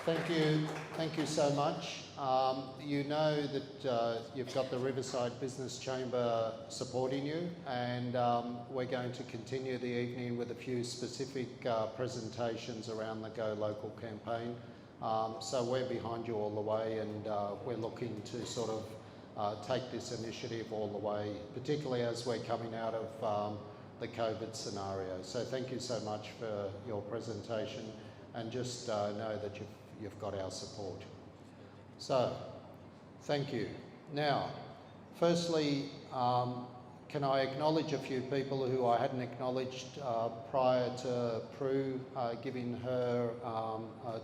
Thank you so much. You know that you've got the Riverside Business Chamber supporting you, and we're going to continue the evening with a few specific presentations around the Go Local campaign. So we're behind you all the way, and we're looking to sort of take this initiative all the way, particularly as we're coming out of the COVID scenario. So thank you so much for your presentation, and just know that you've got our support. So, thank you. Now, firstly, can I acknowledge a few people who I hadn't acknowledged prior to Prue giving her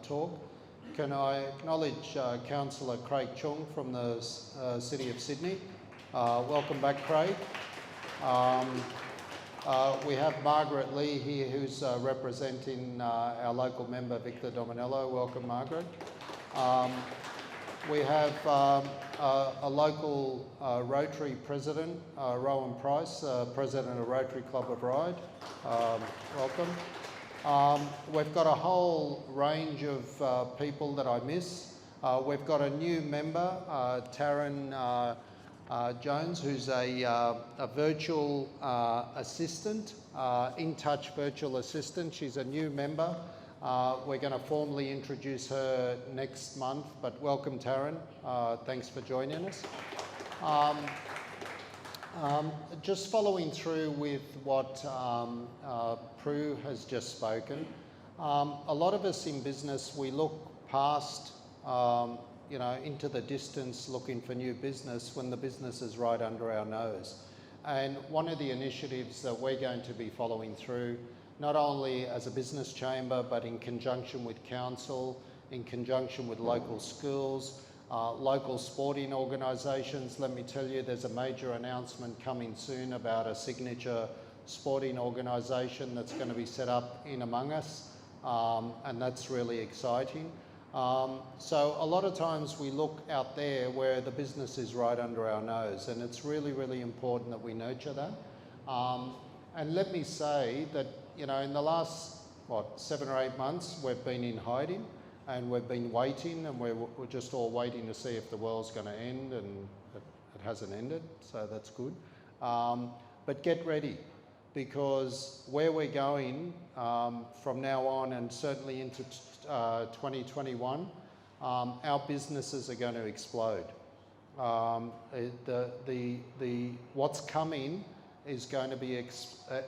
talk? Can I acknowledge Councillor Craig Chung from the City of Sydney? Welcome back, Craig. We have Margaret Lee here, who's representing our local member, Victor Dominello. Welcome, Margaret. We have a local Rotary president, Rowan Price, president of Rotary Club of Ryde. Welcome. We've got a whole range of people that I miss. We've got a new member, Taryn Jones, who's a virtual assistant, in-touch virtual assistant. She's a new member. We're going to formally introduce her next month, but welcome, Taryn. Thanks for joining us. Just following through with what Prue has just spoken, a lot of us in business, we look past into the distance looking for new business when the business is right under our nose. And one of the initiatives that we're going to be following through, not only as a business chamber, but in conjunction with council, in conjunction with local schools, local sporting organisations. Let me tell you, there's a major announcement coming soon about a signature sporting organisation that's going to be set up in among us, and that's really exciting. So a lot of times we look out there where the business is right under our nose, and it's really, really important that we nurture that. And let me say that, in the last, 7 or 8 months, we've been in hiding, and we've been waiting, and we're just all waiting to see if the world's going to end, and it hasn't ended, so that's good. But get ready, because where we're going from now on, and certainly into 2021, our businesses are going to explode. What's coming is going to be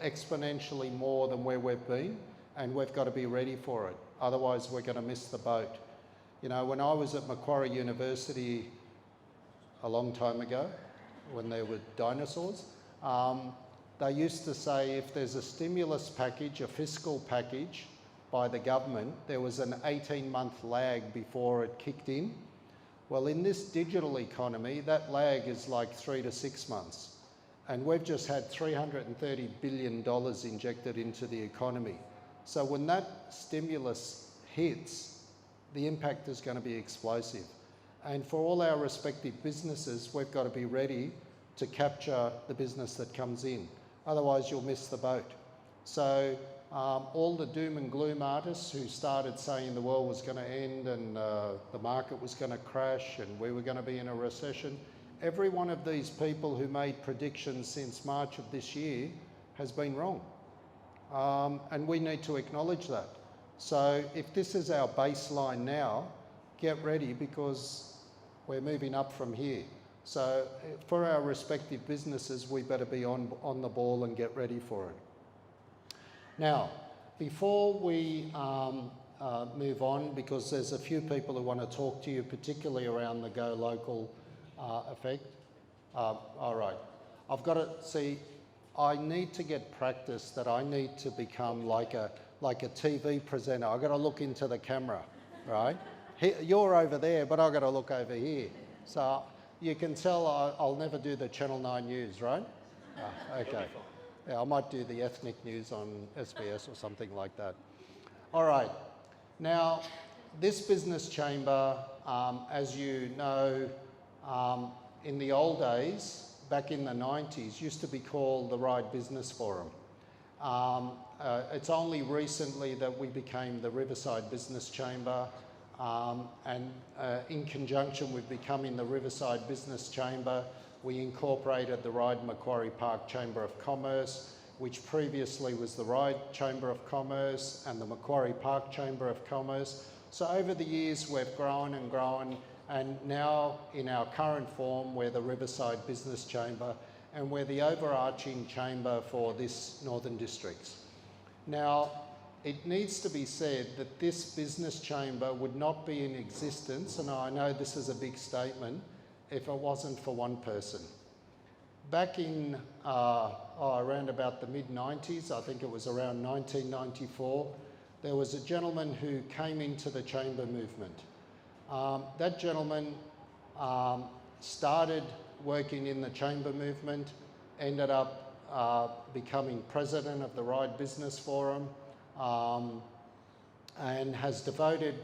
exponentially more than where we've been, and we've got to be ready for it. Otherwise, we're going to miss the boat. When I was at Macquarie University a long time ago, when there were dinosaurs, they used to say if there's a stimulus package, a fiscal package by the government, there was an 18-month lag before it kicked in. Well, in this digital economy, that lag is like 3 to 6 months. And we've just had $330 billion injected into the economy. So when that stimulus hits, the impact is going to be explosive. And for all our respective businesses, we've got to be ready to capture the business that comes in. Otherwise, you'll miss the boat. So all the doom and gloom artists who started saying the world was going to end and the market was going to crash and we were going to be in a recession, every one of these people who made predictions since March of this year has been wrong. And we need to acknowledge that. So if this is our baseline now, get ready, because we're moving up from here. So for our respective businesses, we better be on the ball and get ready for it. Now, before we move on, because there's a few people who want to talk to you, particularly around the Go Local effect. All right. I've got to see, I need to get practice that I need to become like a TV presenter. I've got to look into the camera, right? You're over there, but I've got to look over here. So you can tell I'll never do the Channel 9 news, right? Okay. Yeah, I might do the ethnic news on SBS or something like that. All right. Now, this business chamber, as you know, in the old days, back in the 90s, used to be called the Ryde Business Forum. It's only recently that we became the Riverside Business Chamber. and in conjunction with becoming the Riverside Business Chamber, we incorporated the Ryde Macquarie Park Chamber of Commerce, which previously was the Ryde Chamber of Commerce and the Macquarie Park Chamber of Commerce. So over the years we've grown and grown, and now in our current form we're the Riverside Business Chamber, and we're the overarching chamber for this Northern Districts. Now, it needs to be said that this business chamber would not be in existence, and I know this is a big statement, if it wasn't for one person. Back in around about the mid-90s, I think it was around 1994, there was a gentleman who came into the chamber movement. That gentleman started working in the chamber movement, ended up becoming president of the Ryde Business Forum, and has devoted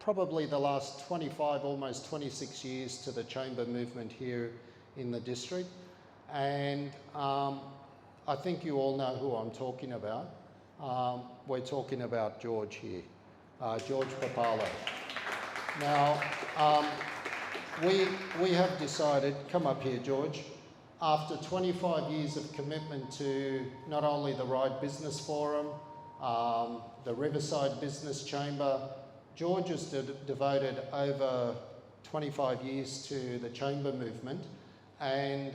probably the last 25, almost 26 years to the chamber movement here in the district. And I think you all know who I'm talking about. We're talking about George here, George Papalo. Now, we have decided, come up here George, after 25 years of commitment to not only the Ryde Business Forum, the Riverside Business Chamber, George has devoted over 25 years to the chamber movement, and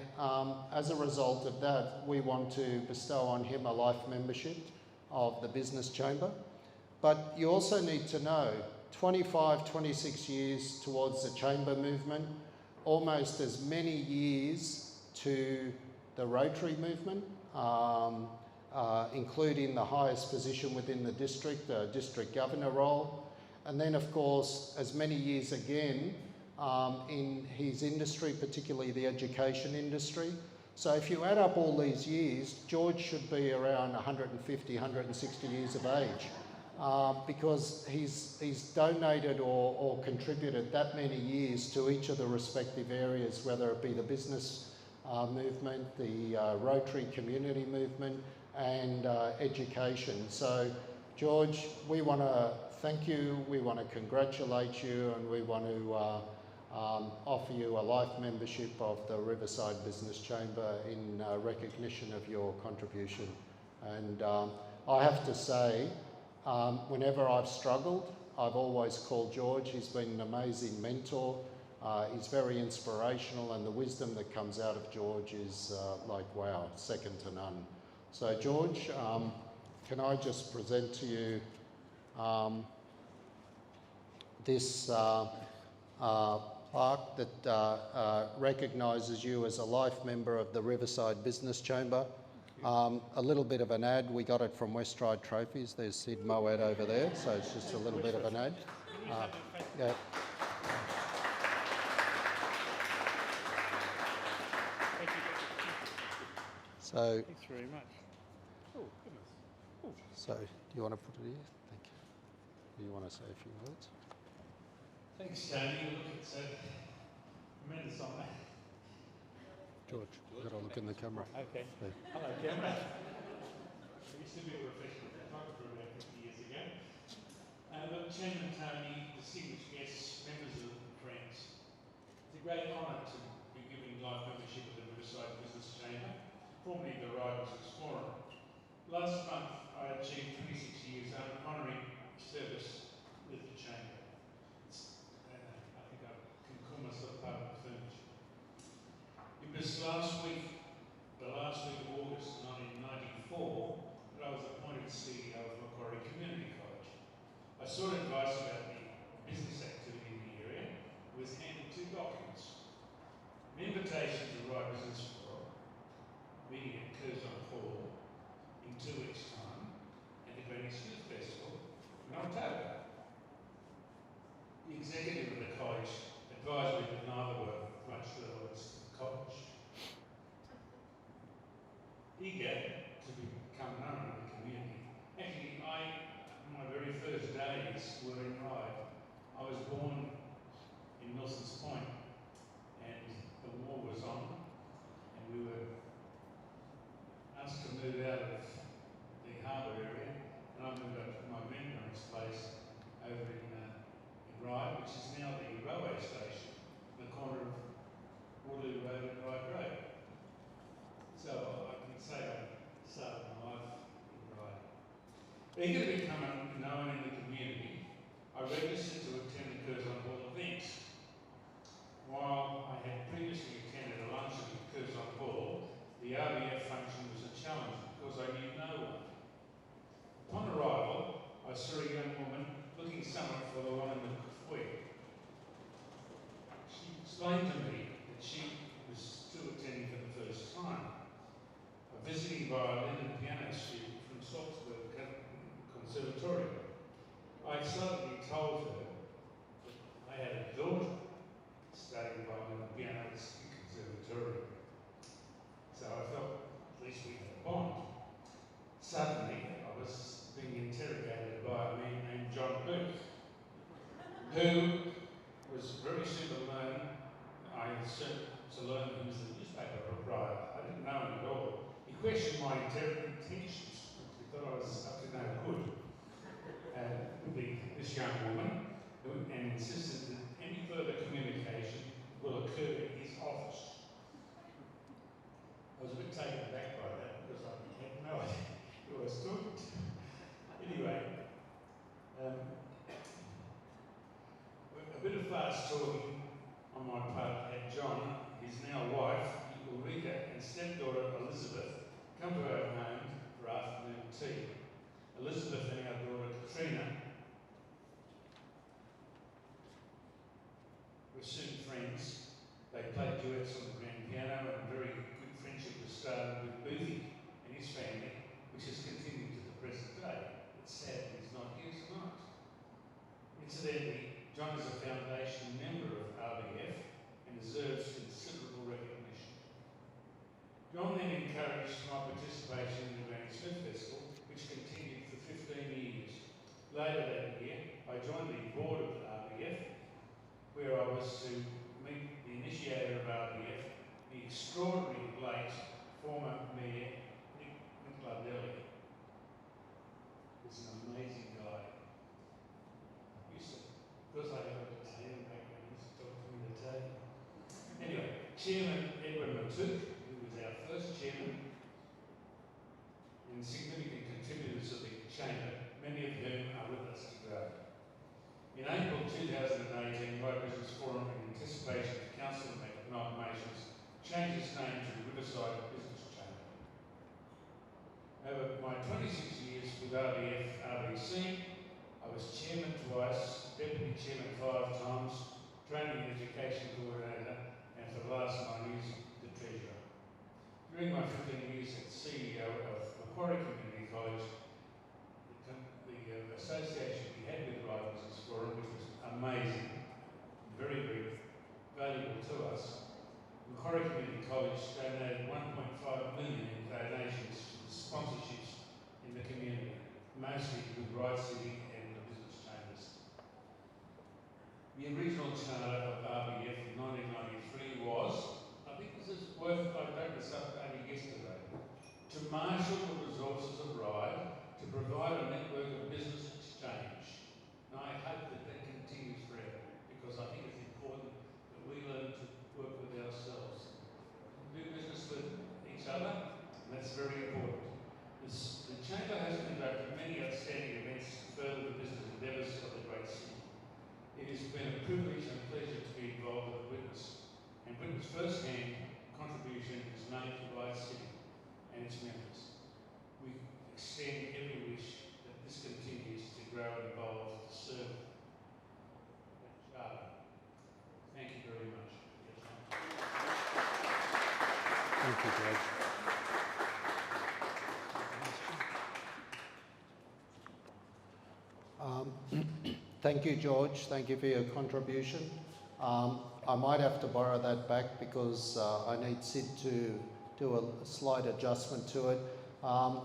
as a result of that, we want to bestow on him a life membership of the Business Chamber. But you also need to know, 25, 26 years towards the chamber movement, almost as many years to the Rotary movement, including the highest position within the district, the district governor role. And then of course, as many years again in his industry, particularly the education industry. So if you add up all these years, George should be around 150, 160 years of age, because he's donated or contributed that many years to each of the respective areas, whether it be the business movement, the Rotary community movement, and education. So George, we want to thank you, we want to congratulate you, and we want to offer you a life membership of the Riverside Business Chamber in recognition of your contribution. And I have to say, whenever I've struggled, I've always called George. He's been an amazing mentor. He's very inspirational, and the wisdom that comes out of George is like, wow, second to none. So George, can I just present to you this plaque that recognises you as a life member of the Riverside Business Chamber. A little bit of an ad, we got it from West Ryde Trophies. There's Sid Moet over there, so it's just a little bit of an ad. Yeah. So, thanks very much. Oh, goodness. Oh. So, do you want to put it here? Thank you. Do you want to say a few words? Thanks, Tony. Look, it's a tremendous honour. George, you've got to look in the camera. Okay. Yeah. Hello, camera. I used to be a professional photographer about 50 years ago. Look, Chairman Tony, distinguished guests, members of the friends, it's a great honour to be giving life membership of the Riverside Business Chamber, formerly the Ryde Business Forum. Last month, I achieved 26 years honorary service with the Chamber. I think I can call myself part of the furniture. It was the last week of August 1994, that I was appointed CEO of Macquarie Community College. I sought advice about the business activity in the area, was handed two documents. An invitation to the Ryde Business Forum, meeting at Curzon Hall in 2 weeks' time, and the Greenwich Youth Festival in October. The executive of the college advised me that neither were much relevance to the college. Eager to become known in the community. Actually, my very first days were in Ryde. I was born in Nelson's Point, and the war was on, and we were asked to move out of the harbour area, and I moved up to my grandparents' place over in Eager to become known in the community, I registered to attend the Curzon Hall events. While I had previously attended a luncheon at Curzon Hall, the RBF function was a challenge because I knew no one. Upon arrival, I saw a young woman looking somewhat forlorn in the foyer. She explained to me that she was still attending for the first time. A visiting violin and piano student from Salzburg Conservatorium. I excitedly told her that I had a daughter studying violin and piano at the Conservatorium. So I felt at least we had a bond. Suddenly, I was being interrogated by a man named John Booth, who was very soon to learn, to learn he was the newspaper proprietor. I didn't know him at all. He questioned my intentions. He thought I was up to no good. This young woman, and insisted that any further communication will occur in his office. I was a bit taken aback by that because I had no idea who I was talking to. Anyway, a bit of fast talking on my part had John, his now wife, Ulrika, and stepdaughter Elizabeth come to our home for afternoon tea. Elizabeth and our daughter Katrina were soon friends. They played duets on the grand piano, and a very good friendship was started with Boothie and his family, which has continued to the present day. It's sad that he's not here tonight. Incidentally, John is a foundation member of RBF and deserves considerable recognition. John then encouraged my participation in the Granny Smith Festival, which continued for 15 years. Later that year, I joined the board of RBF, where I was to meet the initiator of RBF, the extraordinary late former Mayor Nick Lardelli. He's an amazing guy. Because I have a Italian background, he used to talk to me in Italian. Anyway, Chairman Edwin Matouk, who was our first chairman, and significant contributors of the Chamber, many of whom are with us today. In April 2018, Ryde Business Forum, in anticipation of council amalgamations, changed its name to the Riverside Business Chamber. Over my 26 years with RBC, I was chairman twice, deputy chairman 5 times, training and education coordinator, and for the last 9 years, the treasurer. During my 15 years as CEO of Macquarie Community College, the association we had with Ryde Business Forum, which was amazing, very, very valuable to us. Macquarie Community College donated 1.5 million in donations to the sponsorships in the community, mostly with Ryde City and the business chambers. The original charter of RBF in 1993 was, I think this is worth, I dug this up only yesterday, to marshal the resources of Ryde to provide a network of business exchange. And I hope that that continues forever, because I think it's important that we learn to work with ourselves, do business with each other, and that's very important. The Chamber has conducted many outstanding events to further the business endeavours of the great city. It has been a privilege and pleasure to be involved with witness first-hand contribution is made to Ryde City and its members. We extend every wish that this continues to grow and evolve to serve that charter. Thank you very much. Thank you, George. Thank you, George. Thank you for your contribution. I might have to borrow that back because I need Sid to do a slight adjustment to it.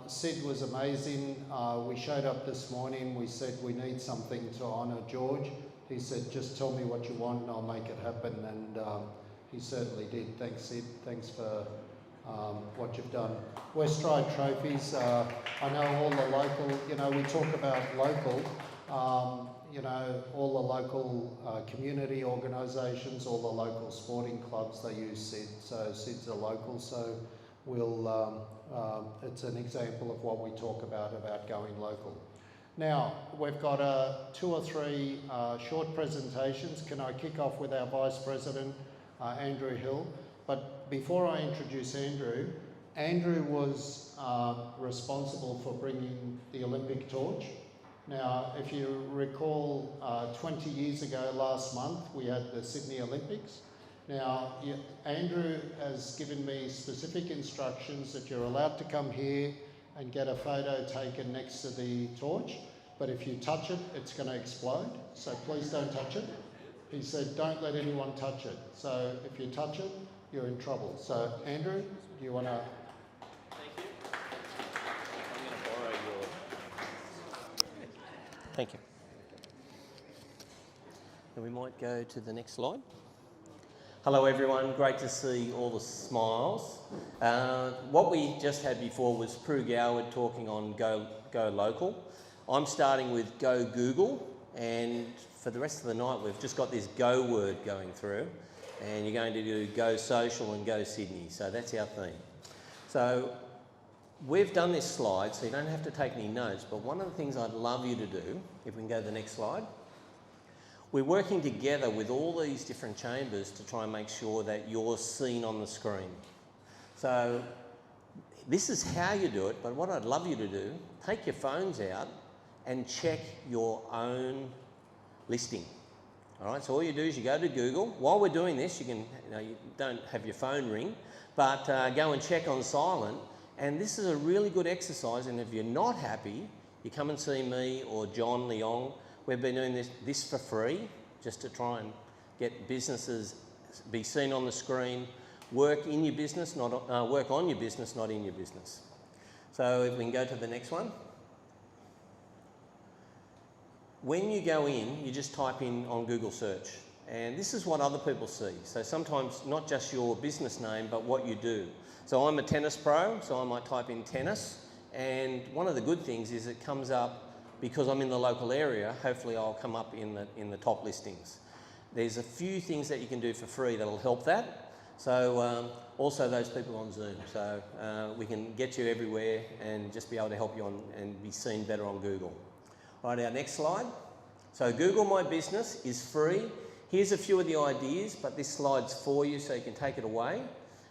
Sid was amazing. We showed up this morning. We said we need something to honour George. He said, just tell me what you want and I'll make it happen. And he certainly did. Thanks, Sid. Thanks for what you've done. West Ryde trophies. I know all the local, we talk about local. All the local community organisations, all the local sporting clubs, they use SID. So SID's a local, so it's an example of what we talk about going local. Now, we've got 2 or 3 short presentations. Can I kick off with our Vice President, Andrew Hill? But before I introduce Andrew, Andrew was responsible for bringing the Olympic torch. Now, if you recall, 20 years ago last month, we had the Sydney Olympics. Now, Andrew has given me specific instructions that you're allowed to come here and get a photo taken next to the torch, but if you touch it, it's going to explode, so please don't touch it. He said, don't let anyone touch it. So if you touch it, you're in trouble. So, Andrew, do you want to... Thank you. I'm going to borrow your... Thank you. And we might go to the next slide. Hello everyone, great to see all the smiles. What we just had before was Prue Goward talking on Go Local. I'm starting with Go Google, and for the rest of the night we've just got this Go word going through, and you're going to do Go Social and Go Sydney, so that's our theme. So we've done this slide so you don't have to take any notes, but one of the things I'd love you to do, if we can go to the next slide, we're working together with all these different chambers to try and make sure that you're seen on the screen. So this is how you do it, but what I'd love you to do, take your phones out and check your own listing. All right, so all you do is you go to Google. While we're doing this, you don't have your phone ring, but go and check on silent. And this is a really good exercise, and if you're not happy, you come and see me or John Leong. We've been doing this for free, just to try and get businesses be seen on the screen, work in your business, work on your business, not in your business. So if we can go to the next one. When you go in, you just type in on Google search, and this is what other people see. So sometimes not just your business name, but what you do. So I'm a tennis pro, so I might type in tennis, and one of the good things is it comes up. Because I'm in the local area, hopefully I'll come up in the top listings. There's a few things that you can do for free that'll help that. So also those people on Zoom. So we can get you everywhere and just be able to help you on and be seen better on Google. Right, our next slide. So Google My Business is free. Here's a few of the ideas, but this slide's for you so you can take it away.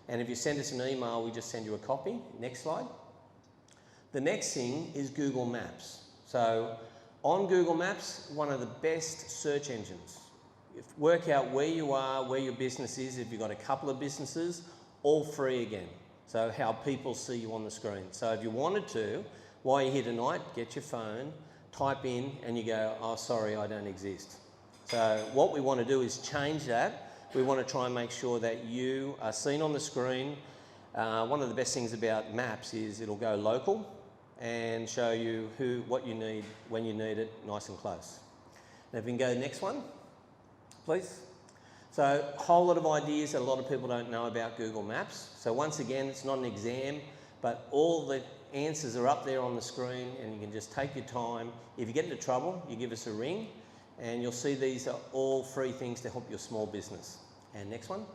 And if you send us an email, we just send you a copy. Next slide. The next thing is Google Maps. So on Google Maps, one of the best search engines. Work out where you are, where your business is, if you've got a couple of businesses, all free again. So how people see you on the screen. So if you wanted to, while you're here tonight, get your phone, type in and you go, oh sorry, I don't exist. So what we want to do is change that. We want to try and make sure that you are seen on the screen. One of the best things about maps is it'll go local and show you what you need, when you need it, nice and close. Now if we can go to the next one, please. So a whole lot of ideas that a lot of people don't know about Google Maps. So once again, it's not an exam, but all the answers are up there on the screen and you can just take your time. If you get into trouble, you give us a ring and you'll see these are all free things to help your small business. And next one.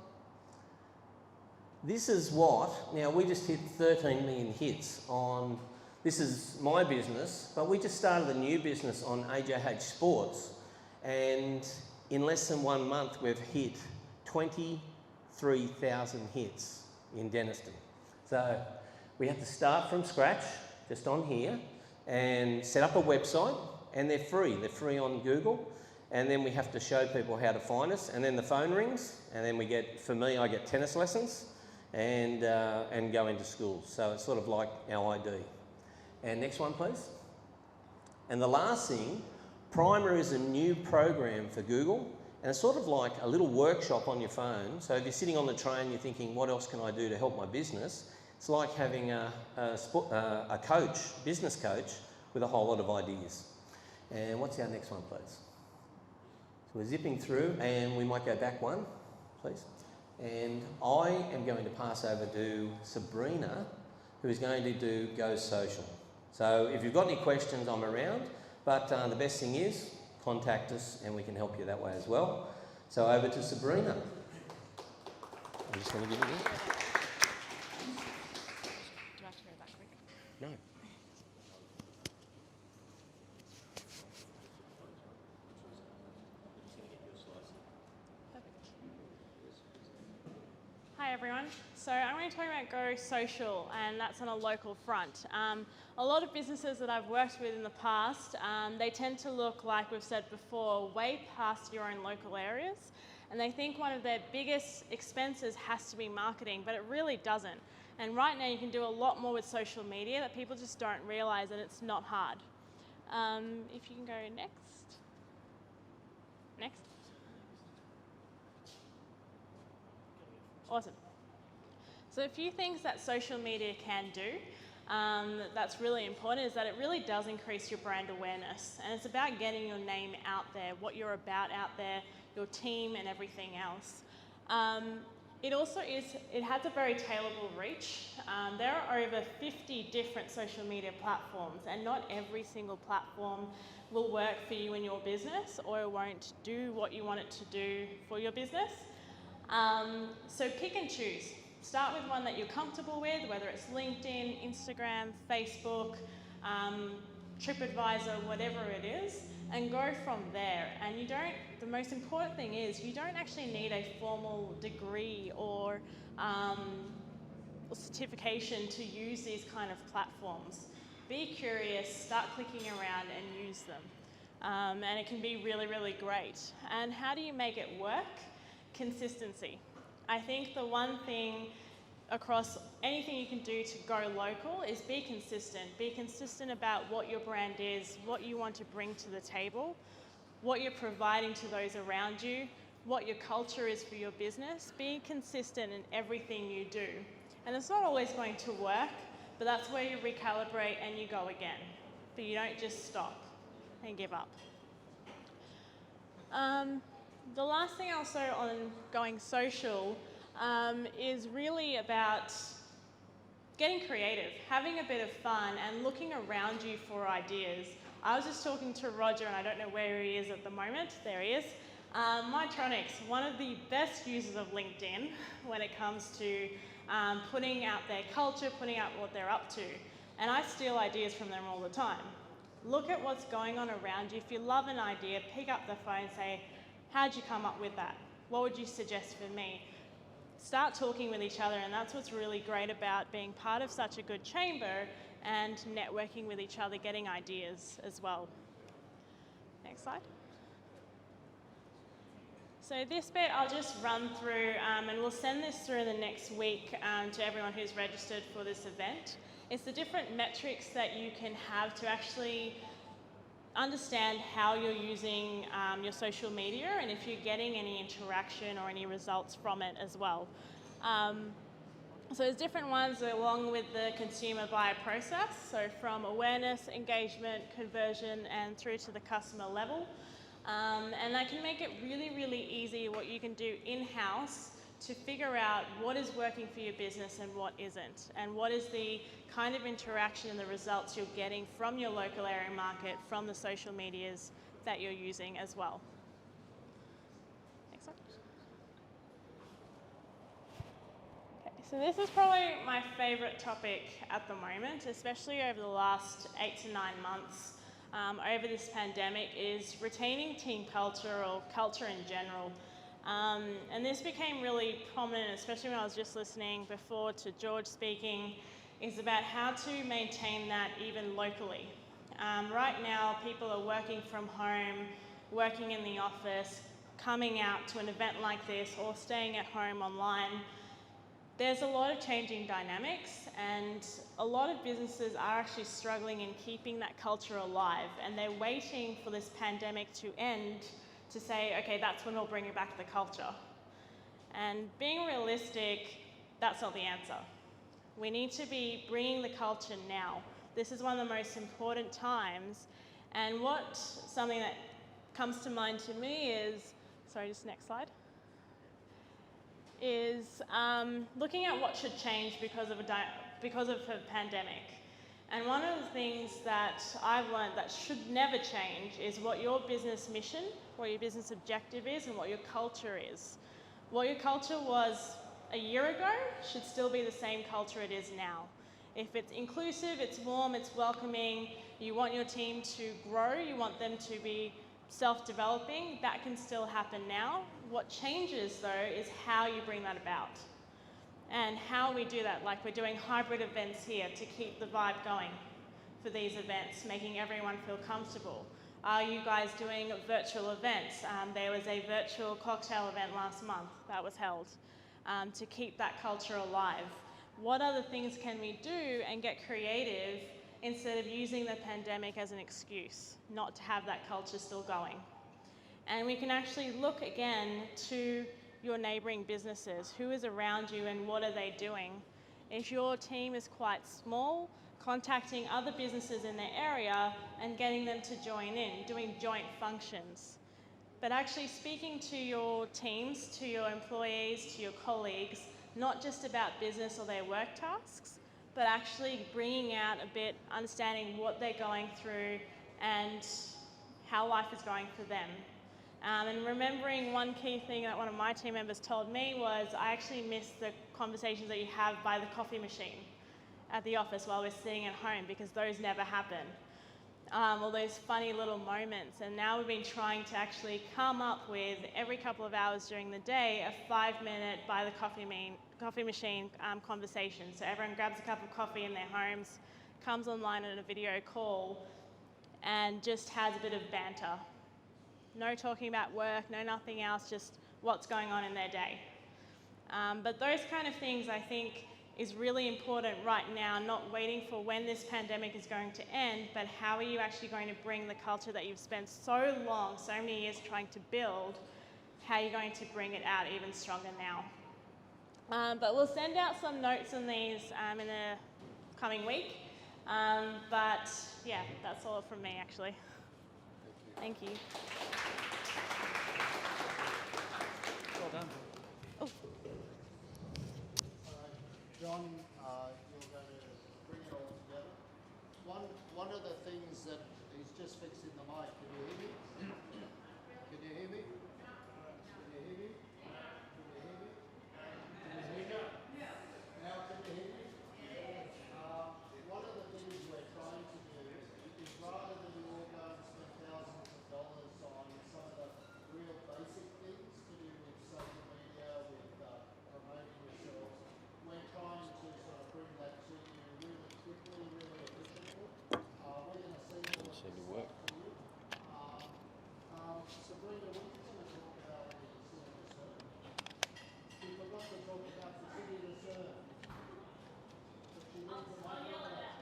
This is now we just hit 13 million hits on. This is my business, but we just started a new business on AJH Sports, and in less than 1 month we've hit 23,000 hits in Denniston. So we have to start from scratch, just on here, and set up a website, and they're free on Google, and then we have to show people how to find us, and then the phone rings, and then for me, I get tennis lessons, and go into schools. So it's sort of like our ID. And next one, please. And the last thing, Primer is a new program for Google, and it's sort of like a little workshop on your phone. So if you're sitting on the train, you're thinking, what else can I do to help my business? It's like having a coach, business coach, with a whole lot of ideas. And what's our next one, please? So we're zipping through, and we might go back one, please. And I am going to pass over to Sabrina, who is going to do Go Social. So if you've got any questions, I'm around, but the best thing is contact us and we can help you that way as well. So over to Sabrina. I'm just going to give it a Do I have to go back quick? No. Hi everyone. So I'm going to talk about Go Social, and that's on a local front. A lot of businesses that I've worked with in the past, they tend to look, like we've said before, way past your own local areas, and they think one of their biggest expenses has to be marketing, but it really doesn't. And right now you can do a lot more with social media that people just don't realise, and it's not hard. If you can go next. Next. Awesome. So a few things that social media can do that's really important is that it really does increase your brand awareness, and it's about getting your name out there, what you're about out there, your team and everything else. It also it has a very tailorable reach. There are over 50 different social media platforms, and not every single platform will work for you in your business, or it won't do what you want it to do for your business. So pick and choose. Start with one that you're comfortable with, whether it's LinkedIn, Instagram, Facebook, TripAdvisor, whatever it is, and go from there. And the most important thing is you don't actually need a formal degree or certification to use these kind of platforms. Be curious, start clicking around and use them. And it can be really, really great. And how do you make it work? Consistency. I think the one thing across anything you can do to go local is be consistent. Be consistent about what your brand is, what you want to bring to the table, what you're providing to those around you, what your culture is for your business. Be consistent in everything you do. And it's not always going to work, but that's where you recalibrate and you go again. But you don't just stop and give up. The last thing I'll say on going social is really about getting creative, having a bit of fun and looking around you for ideas. I was just talking to Roger, and I don't know where he is at the moment. There he is. Mytronics, one of the best users of LinkedIn when it comes to putting out their culture, putting out what they're up to. And I steal ideas from them all the time. Look at what's going on around you. If you love an idea, pick up the phone and say, how'd you come up with that? What would you suggest for me? Start talking with each other, and that's what's really great about being part of such a good chamber and networking with each other, getting ideas as well. Next slide. So this bit I'll just run through, and we'll send this through the next week to everyone who's registered for this event. It's the different metrics that you can have to actually understand how you're using your social media and if you're getting any interaction or any results from it as well. So there's different ones along with the consumer buyer process, so from awareness, engagement, conversion, and through to the customer level. And that can make it really, really easy what you can do in-house to figure out what is working for your business and what isn't, and what is the kind of interaction and the results you're getting from your local area market, from the social medias that you're using as well. Next one. Okay, so this is probably my favourite topic at the moment, especially over the last 8 to 9 months over this pandemic, is retaining team culture or culture in general. And this became really prominent, especially when I was just listening before to George speaking, is about how to maintain that even locally. Right now, people are working from home, working in the office, coming out to an event like this, or staying at home online. There's a lot of changing dynamics, and a lot of businesses are actually struggling in keeping that culture alive, and they're waiting for this pandemic to end to say, okay, that's when we'll bring it back to the culture. And being realistic, that's not the answer. We need to be bringing the culture now. This is one of the most important times. And something that comes to mind to me is, sorry, just next slide, is looking at what should change because of a pandemic. And one of the things that I've learned that should never change is what your business mission, what your business objective is, and what your culture is. What your culture was a year ago should still be the same culture it is now. If it's inclusive, it's warm, it's welcoming, you want your team to grow, you want them to be self-developing, that can still happen now. What changes though is how you bring that about. And how we do that, like we're doing hybrid events here to keep the vibe going for these events, making everyone feel comfortable. Are you guys doing virtual events? There was a virtual cocktail event last month that was held to keep that culture alive. What other things can we do and get creative instead of using the pandemic as an excuse not to have that culture still going? And we can actually look again to your neighbouring businesses. Who is around you and what are they doing? If your team is quite small, contacting other businesses in the area and getting them to join in, doing joint functions. But actually speaking to your teams, to your employees, to your colleagues, not just about business or their work tasks, but actually bringing out a bit, understanding what they're going through and how life is going for them. And remembering one key thing that one of my team members told me was, I actually miss the conversations that you have by the coffee machine at the office while we're sitting at home, because those never happen. All those funny little moments. And now we've been trying to actually come up with, every couple of hours during the day, a 5-minute by the coffee machine conversation. So everyone grabs a cup of coffee in their homes, comes online on a video call, and just has a bit of banter. No talking about work, no nothing else, just what's going on in their day. But those kind of things, I think, is really important right now, not waiting for when this pandemic is going to end, but how are you actually going to bring the culture that you've spent so long, so many years trying to build, how are you going to bring it out even stronger now? But we'll send out some notes on these in the coming week. But yeah, that's all from me actually. Thank you. Well done. Oh. John, you're going to bring it all together. One of the things that he's just fixing the mic. Can you hear me? Can you hear me? Can you hear me? Can you hear me? Can you hear me? Now can you hear me? One of the things we're trying to do is, rather than you all go and spend thousands of dollars on some of the real basic things to do with social media, with promoting yourselves, we're trying to sort of bring that to you really quickly, really efficiently. We're going to send all of this stuff to you. Sabrina, we just want to talk about the city reserve. We forgot to talk about the city reserve. But she needs to I'll know yell at that.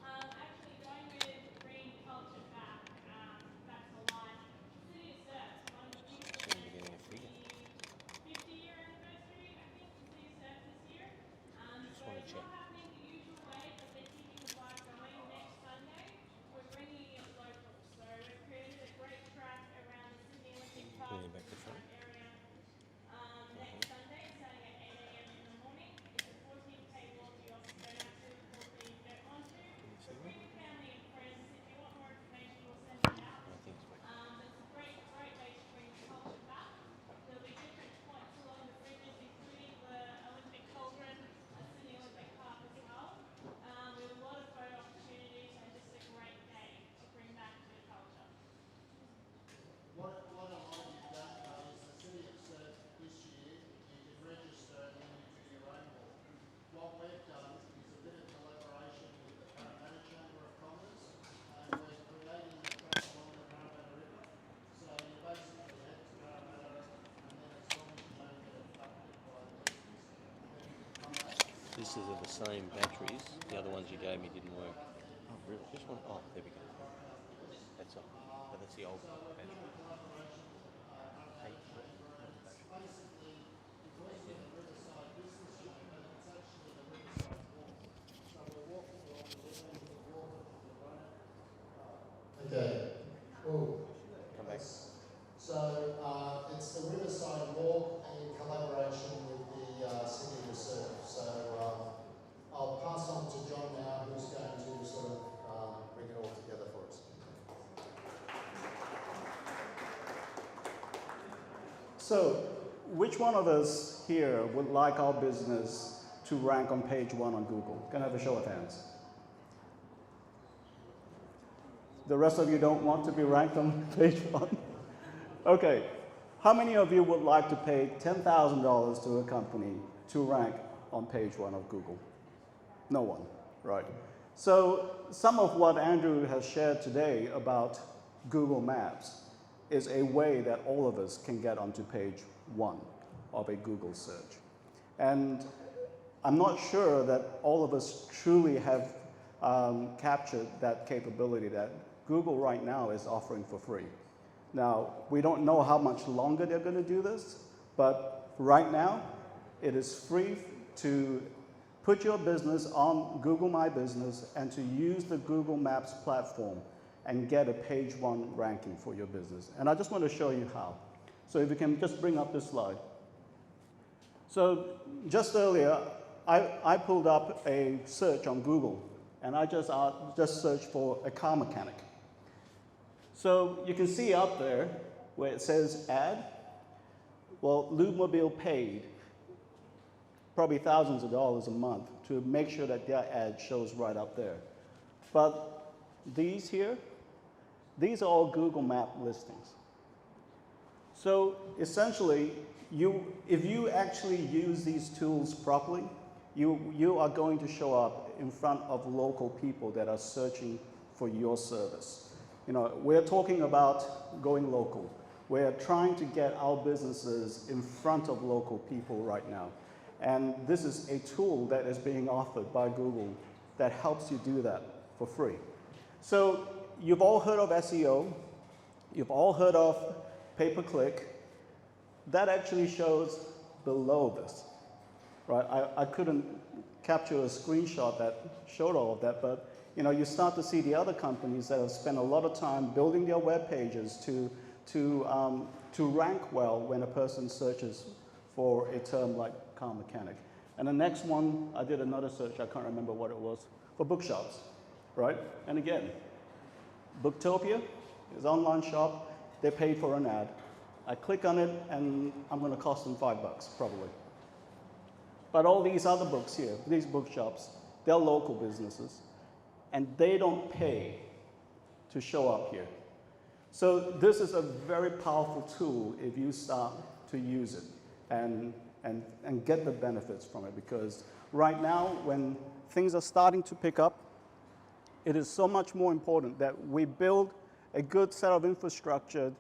that. Actually, going with green culture back to life. City Surf, one of the things Should that be getting a figure. 50-year anniversary, I think, for City Surf this year. Just So want to it's check. not happening the usual way, but they're keeping the vibe going. Next Sunday, we're bringing it local. So we've created a great track around the Sydney Olympic Park Bring it back to front. area. Next Sunday, starting at 8 a.m. in the morning. It's a 14K walk. You also don't have to, cool thing you don't want to. So bring your family and friends. If you want more information, we'll send it out. I think it's back. It's a great way to bring culture back. There'll be different points along the bridges, including the Olympic cauldron at Sydney Olympic Park as well. With a lot of photo opportunities and just a great day to bring back to the culture. What a lot of you don't know is the City of Surf this year, you can register and then you do your own walk. What we've done is a bit of collaboration with the Parramatta Chamber of Commerce, and we're creating a track along the Parramatta River. So you basically head to Parramatta, and then as long as you don't get affected by the business, then you can come back. This is the same batteries. The other ones you gave me didn't work. Oh, really? This one? Oh, there we go. That's up. But that's the old battery. Hey, Basically, because of the Riverside Business Chamber, it's actually the Riverside Walk. So we're walking along the river, you can walk it, you can run it. Okay. Oh. Come back. So it's the Riverside Walk in collaboration with the City Reserve. So I'll pass on to John now, who's going to sort of bring it all together for us. So, which one of us here would like our business to rank on page 1 on Google? Can I have a show of hands? The rest of you don't want to be ranked on page 1? Okay. How many of you would like to pay $10,000 to a company to rank on page 1 of Google? No one, right? So some of what Andrew has shared today about Google Maps is a way that all of us can get onto page 1 of a Google search. And I'm not sure that all of us truly have captured that capability that Google right now is offering for free. Now, we don't know how much longer they're going to do this, but right now, it is free to put your business on Google My Business and to use the Google Maps platform and get a page 1 ranking for your business. And I just want to show you how. So if you can just bring up this slide. So just earlier, I pulled up a search on Google, and I just searched for a car mechanic. So you can see up there where it says ad. Well, Lubemobile paid probably thousands of dollars a month to make sure that their ad shows right up there. But these here, these are all Google Map listings. So essentially, if you actually use these tools properly, you are going to show up in front of local people that are searching for your service. You know, we're talking about going local. We're trying to get our businesses in front of local people right now. And this is a tool that is being offered by Google that helps you do that for free. So you've all heard of SEO. You've all heard of pay-per-click. That actually shows below this, right? I couldn't capture a screenshot that showed all of that, but you know, you start to see the other companies that have spent a lot of time building their web pages to rank well when a person searches for a term like car mechanic. And the next one, I did another search, I can't remember what it was, for bookshops, right? And again, Booktopia is an online shop, they paid for an ad. I click on it and I'm going to cost them $5 probably. But all these other books here, these bookshops, they're local businesses and they don't pay to show up here. So this is a very powerful tool if you start to use it and get the benefits from it, because right now when things are starting to pick up, it is so much more important that we build a good set of infrastructure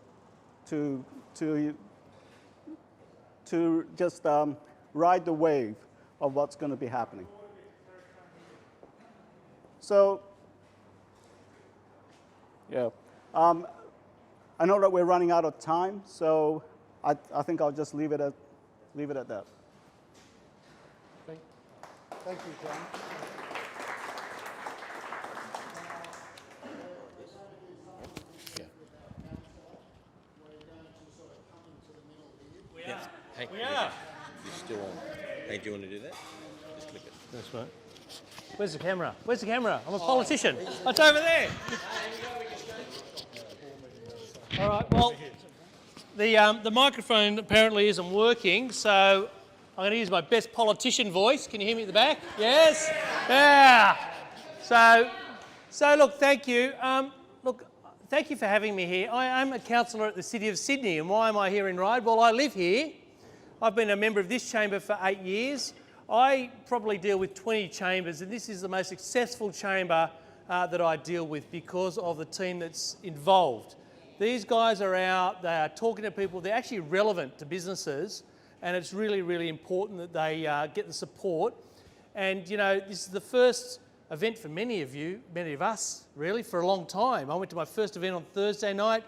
to just ride the wave of what's going to be happening. So, yeah. I know that we're running out of time, so I think I'll just leave it at that. Thank you, John. Hey, We are. you're still on. Hey, do you want to do that? Just click it. That's right. Where's the camera? Where's the camera? I'm a politician. It's over there. All right, well, the microphone apparently isn't working, so I'm going to use my best politician voice. Can you hear me at the back? Yes? Yeah. So look, thank you. Thank you for having me here. I'm a councillor at the City of Sydney, and why am I here in Ryde? Well, I live here. I've been a member of this chamber for 8 years. I probably deal with 20 chambers, and this is the most successful chamber that I deal with because of the team that's involved. These guys are out, they are talking to people, they're actually relevant to businesses, and it's really, really important that they get the support. And you know, this is the first event for many of us, really, for a long time. I went to my first event on Thursday night,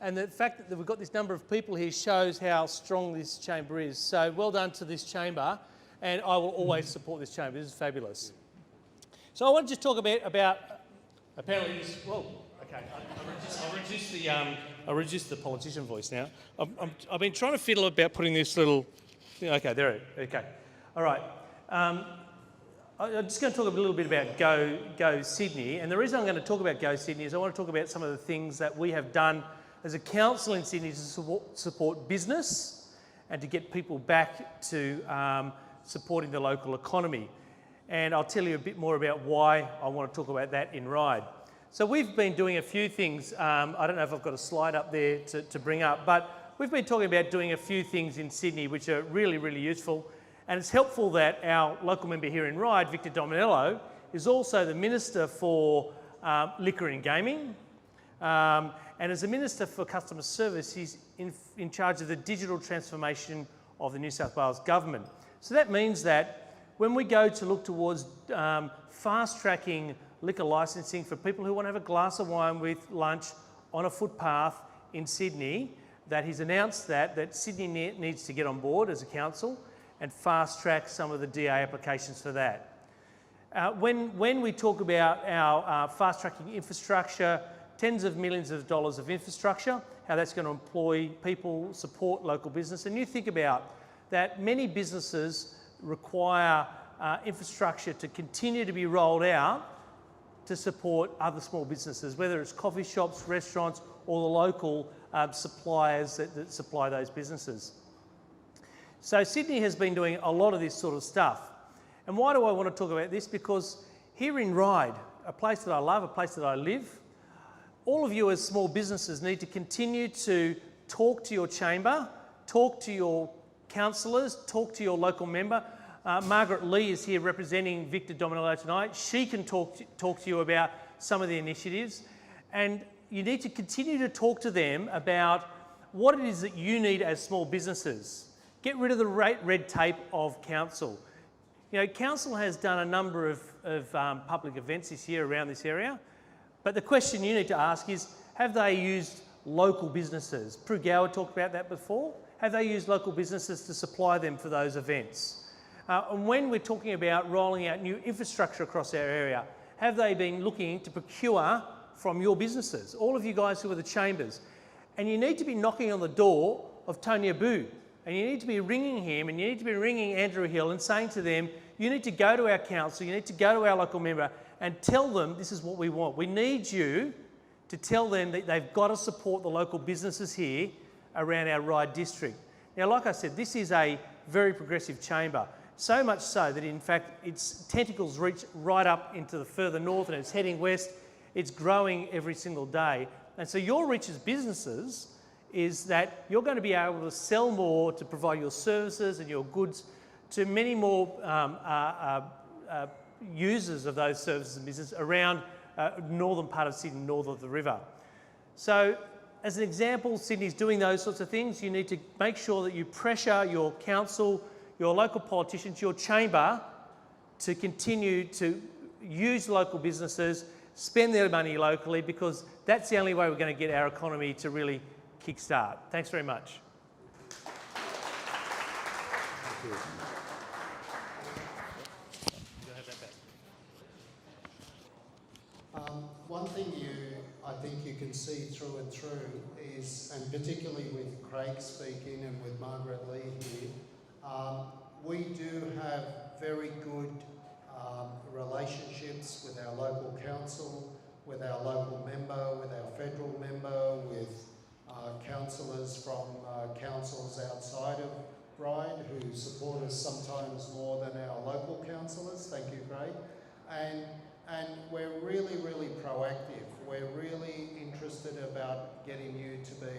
and the fact that we've got this number of people here shows how strong this chamber is. So well done to this chamber, and I will always support this chamber. This is fabulous. So I want to just talk a bit about apparently this, well, okay, I'll reduce the politician voice now. I've been trying to fiddle about putting this little, okay, there it is, okay. All right. I'm just going to talk a little bit about Go Sydney, and the reason I'm going to talk about Go Sydney is I want to talk about some of the things that we have done as a council in Sydney to support business and to get people back to supporting the local economy. And I'll tell you a bit more about why I want to talk about that in Ryde. So we've been doing a few things. I don't know if I've got a slide up there to bring up, but we've been talking about doing a few things in Sydney which are really, really useful. And it's helpful that our local member here in Ryde, Victor Dominello, is also the Minister for Liquor and Gaming. And as a Minister for Customer Service, he's in charge of the digital transformation of the New South Wales Government. So that means that when we go to look towards fast-tracking liquor licensing for people who want to have a glass of wine with lunch on a footpath in Sydney, that he's announced that Sydney needs to get on board as a council and fast-track some of the DA applications for that. When we talk about our fast-tracking infrastructure, tens of millions of dollars of infrastructure, how that's going to employ people, support local business, and you think about that many businesses require infrastructure to continue to be rolled out to support other small businesses, whether it's coffee shops, restaurants, or the local suppliers that supply those businesses. So Sydney has been doing a lot of this sort of stuff. And why do I want to talk about this? Because here in Ryde, a place that I love, a place that I live, all of you as small businesses need to continue to talk to your chamber, talk to your councillors, talk to your local member. Margaret Lee is here representing Victor Dominello tonight. She can talk to you about some of the initiatives. And you need to continue to talk to them about what it is that you need as small businesses. Get rid of the red tape of council. You know, council has done a number of public events this year around this area, but the question you need to ask is, have they used local businesses? Prue Gower talked about that before. Have they used local businesses to supply them for those events? And when we're talking about rolling out new infrastructure across our area, have they been looking to procure from your businesses, all of you guys who are the chambers? And you need to be knocking on the door of Tony Abu, and you need to be ringing him, and you need to be ringing Andrew Hill and saying to them, you need to go to our council, you need to go to our local member and tell them this is what we want. We need you to tell them that they've got to support the local businesses here around our Ryde district. Now, like I said, this is a very progressive chamber, so much so that in fact its tentacles reach right up into the further north and it's heading west. It's growing every single day. And so your reach as businesses is that you're going to be able to sell more, to provide your services and your goods to many more users of those services and business around northern part of Sydney, north of the river. So as an example, Sydney's doing those sorts of things. You need to make sure that you pressure your council, your local politicians, your chamber to continue to use local businesses, spend their money locally, because that's the only way we're going to get our economy to really kickstart. Thanks very much. Thank you. One thing I think you can see through and through is, and particularly with Craig speaking and with Margaret Lee here, we do have very good relationships with our local council, with our local member, with our federal member, with councillors from councils outside of Ryde who support us sometimes more than our local councillors. Thank you, Craig. And we're really, really proactive. We're really interested about getting you to be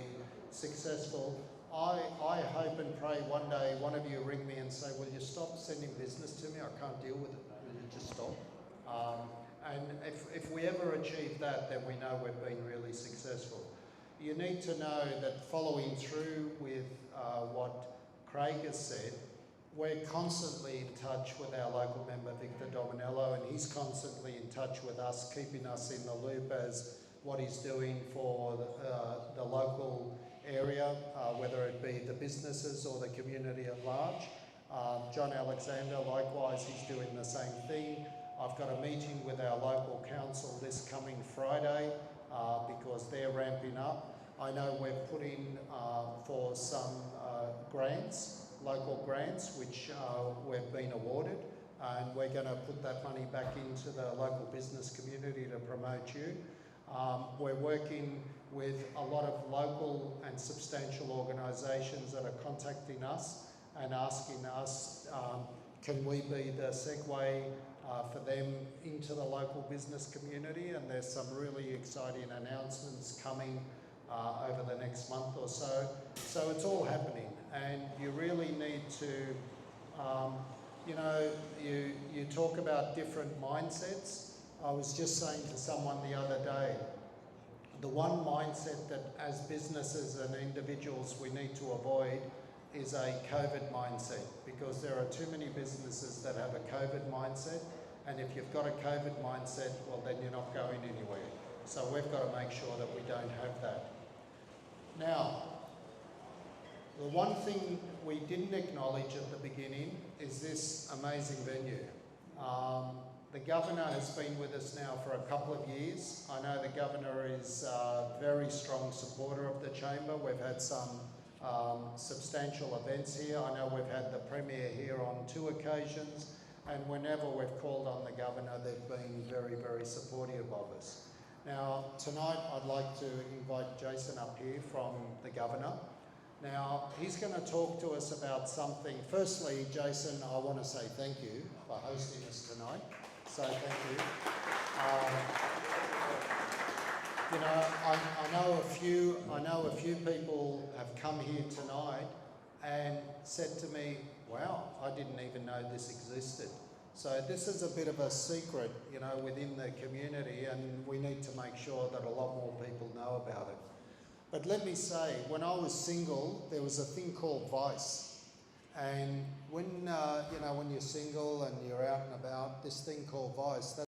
successful. I hope and pray one day one of you ring me and say, will you stop sending business to me? I can't deal with it. Will you just stop? And if we ever achieve that, then we know we've been really successful. You need to know that following through with what Craig has said, we're constantly in touch with our local member, Victor Dominello, and he's constantly in touch with us, keeping us in the loop as what he's doing for the local area, whether it be the businesses or the community at large. John Alexander, likewise, he's doing the same thing. I've got a meeting with our local council this coming Friday because they're ramping up. I know we're putting for some grants, local grants, which we've been awarded, and we're going to put that money back into the local business community to promote you. We're working with a lot of local and substantial organisations that are contacting us and asking us, can we be the segue for them into the local business community? And there's some really exciting announcements coming over the next month or so. So it's all happening, and you really need to You know, you talk about different mindsets. I was just saying to someone the other day, the one mindset that as businesses and individuals we need to avoid is a COVID mindset, because there are too many businesses that have a COVID mindset, and if you've got a COVID mindset, well then you're not going anywhere. So we've got to make sure that we don't have that. Now, the one thing we didn't acknowledge at the beginning is this amazing venue. The Governor has been with us now for a couple of years. I know the Governor is a very strong supporter of the Chamber. We've had some substantial events here. I know we've had the Premier here on 2 occasions, and whenever we've called on the Governor, they've been very, very supportive of us. Now, tonight I'd like to invite Jason up here from the Governor. Now, he's going to talk to us about something. Firstly, Jason, I want to say thank you for hosting us tonight. So thank you. You know, I know a few people have come here tonight and said to me, wow, I didn't even know this existed. So this is a bit of a secret, you know, within the community, and we need to make sure that a lot more people know about it. But let me say, when I was single, there was a thing called Vice. And when, you know, when you're single and you're out and about, this thing called Vice,